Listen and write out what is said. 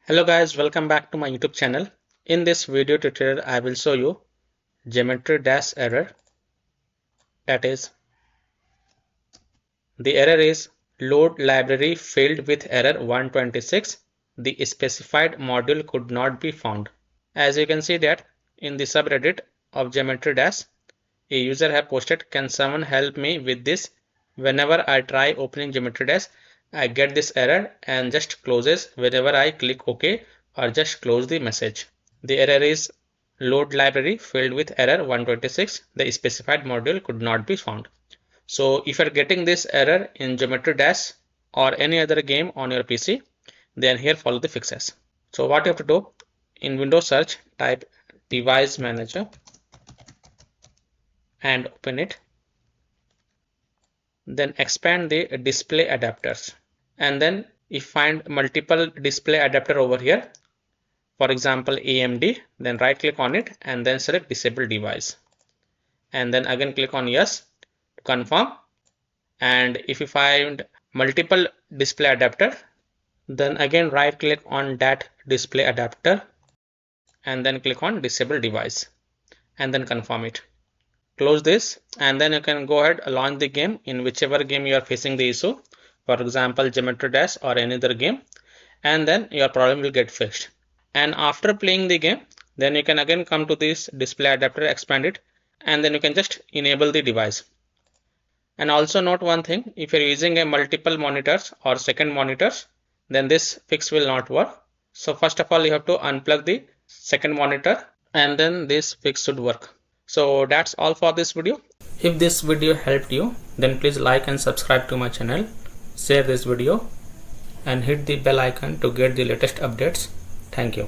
Hello guys, welcome back to my YouTube channel. In this video tutorial, I will show you geometry dash error. That is, the error is load library failed with error 126. The specified module could not be found. As you can see that in the subreddit of geometry dash, a user have posted, "Can someone help me with this? Whenever I try opening geometry dash, I get this error and just closes whenever I click OK or just close the message." The error is load library failed with error 126. The specified module could not be found. So if you're getting this error in Geometry Dash or any other game on your PC, then here follow the fixes. So what you have to do, in Windows search, type device manager and open it. Then expand the display adapters. And then if find multiple display adapter over here, for example AMD, then right click on it and then select disable device. And then again click on yes to confirm. And if you find multiple display adapter, then again right click on that display adapter and then click on disable device and then confirm it. Close this and then you can go ahead and launch the game in whichever game you are facing the issue, for example Geometry Dash or any other game, and then your problem will get fixed. And after playing the game, then you can again come to this display adapter, expand it, and then you can just enable the device. And also note one thing, if you're using a multiple monitors or second monitors, then this fix will not work. So first of all, you have to unplug the second monitor and then this fix should work. So that's all for this video. If this video helped you, then please like and subscribe to my channel, share this video and hit the bell icon to get the latest updates. Thank you.